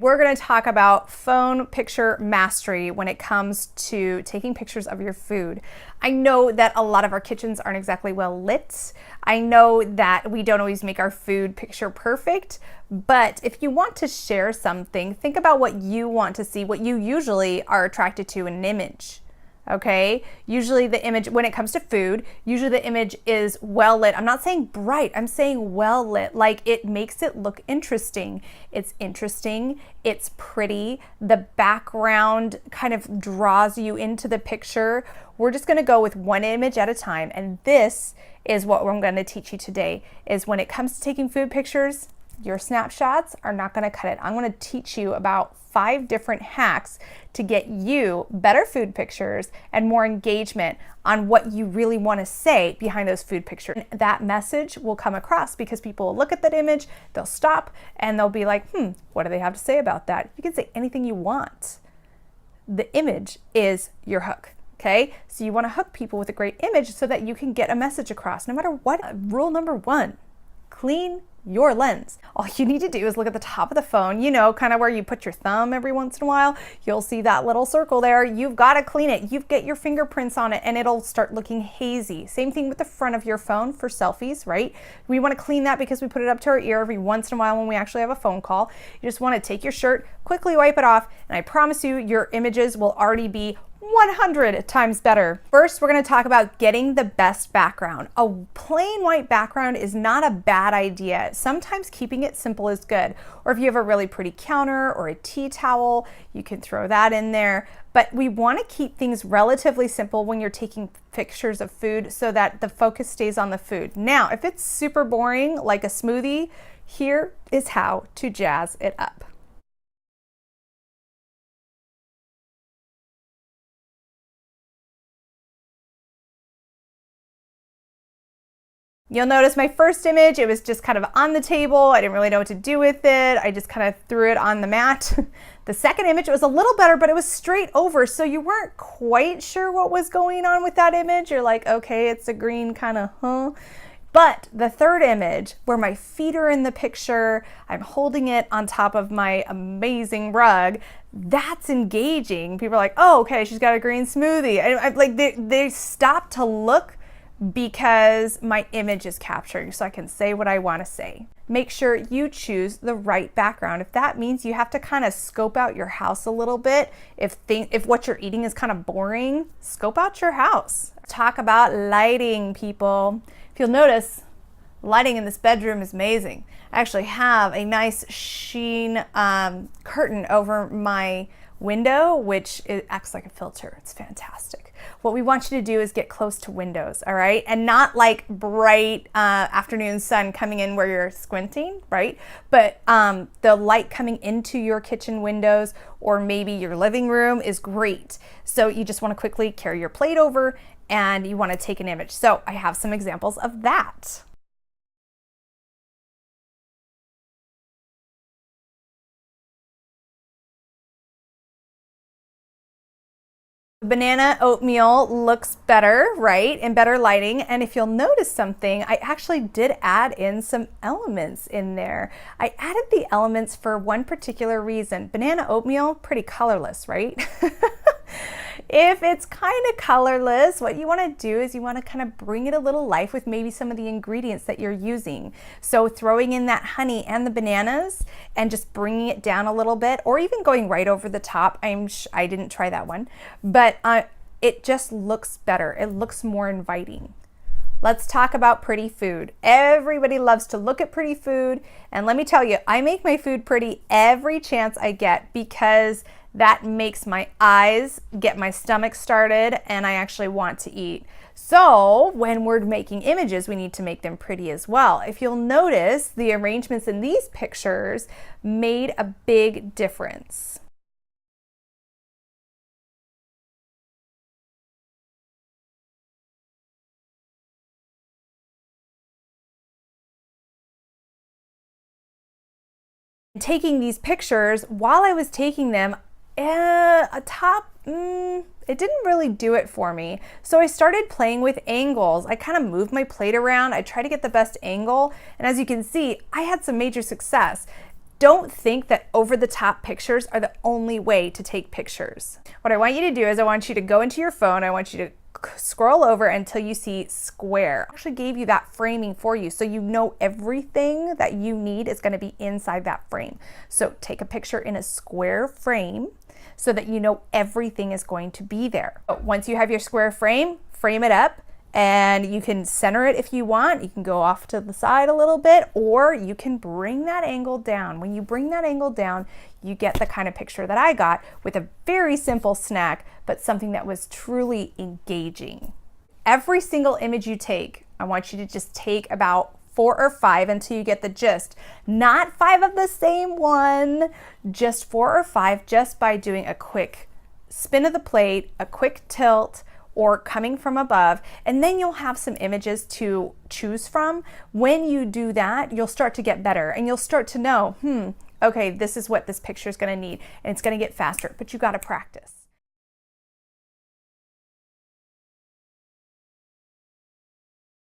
We're going to talk about phone picture mastery when it comes to taking pictures of your food. I know that a lot of our kitchens aren't exactly well lit. I know that we don't always make our food picture perfect, but if you want to share something, think about what you want to see, what you usually are attracted to in an image. Okay, usually the image, when it comes to food, usually the image is well lit. I'm not saying bright, I'm saying well lit. Like, it makes it look interesting. It's interesting, it's pretty, the background kind of draws you into the picture. We're just gonna go with one image at a time, and this is what I'm gonna teach you today, is when it comes to taking food pictures, your snapshots are not gonna cut it. I'm gonna teach you about 5 different hacks to get you better food pictures and more engagement on what you really want to say behind those food pictures. That message will come across because people will look at that image, they'll stop, and they'll be like, what do they have to say about that? You can say anything you want. The image is your hook. Okay, so you want to hook people with a great image so that you can get a message across no matter what. Rule number 1, clean your lens. All you need to do is look at the top of the phone, you know, kind of where you put your thumb every once in a while. You'll see that little circle there. You've got to clean it. You get your fingerprints on it and it'll start looking hazy. Same thing with the front of your phone for selfies, right? We want to clean that because we put it up to our ear every once in a while when we actually have a phone call. You just want to take your shirt, quickly wipe it off, and I promise you, your images will already be 100 times better. First, we're going to talk about getting the best background. A plain white background is not a bad idea. Sometimes keeping it simple is good. Or if you have a really pretty counter or a tea towel, you can throw that in there. But we want to keep things relatively simple when you're taking pictures of food so that the focus stays on the food. Now, if it's super boring, like a smoothie, here is how to jazz it up. You'll notice my first image, it was just kind of on the table. I didn't really know what to do with it. I just kind of threw it on the mat. The second image, it was a little better, but it was straight over, so you weren't quite sure what was going on with that image. You're like, okay, it's a green kind of, But the third image, where my feet are in the picture, I'm holding it on top of my amazing rug, that's engaging. People are like, oh, okay, she's got a green smoothie. Like they stop to look because my image is capturing, so I can say what I want to say. Make sure you choose the right background. If that means you have to kind of scope out your house a little bit, if what you're eating is kind of boring, scope out your house. Talk about lighting, people. If you'll notice, lighting in this bedroom is amazing. I actually have a nice sheen curtain over my window, which acts like a filter. It's fantastic. What we want you to do is get close to windows, all right? And not like bright afternoon sun coming in where you're squinting, right? But the light coming into your kitchen windows or maybe your living room is great. So you just want to quickly carry your plate over and you want to take an image. So I have some examples of that. Banana oatmeal looks better, right? In better lighting. And if you'll notice something, I actually did add in some elements in there. I added the elements for one particular reason. Banana oatmeal, pretty colorless, right? If it's kind of colorless, what you want to do is you want to kind of bring it a little life with maybe some of the ingredients that you're using. So throwing in that honey and the bananas and just bringing it down a little bit, or even going right over the top. I didn't try that one, but it just looks better. It looks more inviting. Let's talk about pretty food. Everybody loves to look at pretty food. And let me tell you, I make my food pretty every chance I get because that makes my eyes get my stomach started and I actually want to eat. So when we're making images, we need to make them pretty as well. If you'll notice, the arrangements in these pictures made a big difference. Taking these pictures, while I was taking them, it didn't really do it for me. So I started playing with angles. I kind of moved my plate around. I tried to get the best angle. And as you can see, I had some major success. don't think that over-the-top pictures are the only way to take pictures. What I want you to do is I want you to go into your phone. I want you to scroll over until you see square. I actually gave you that framing for you so you know everything that you need is going to be inside that frame. So take a picture in a square frame so that you know everything is going to be there. Once you have your square frame, frame it up, and you can center it if you want. You can go off to the side a little bit, or you can bring that angle down. When you bring that angle down, you get the kind of picture that I got with a very simple snack, but something that was truly engaging. Every single image you take, I want you to just take about 4 or 5 until you get the gist. Not 5 of the same one, just 4 or 5, just by doing a quick spin of the plate, a quick tilt, or coming from above, and then you'll have some images to choose from. When you do that, you'll start to get better and you'll start to know, okay, this is what this picture is going to need, and it's going to get faster, but you got to practice.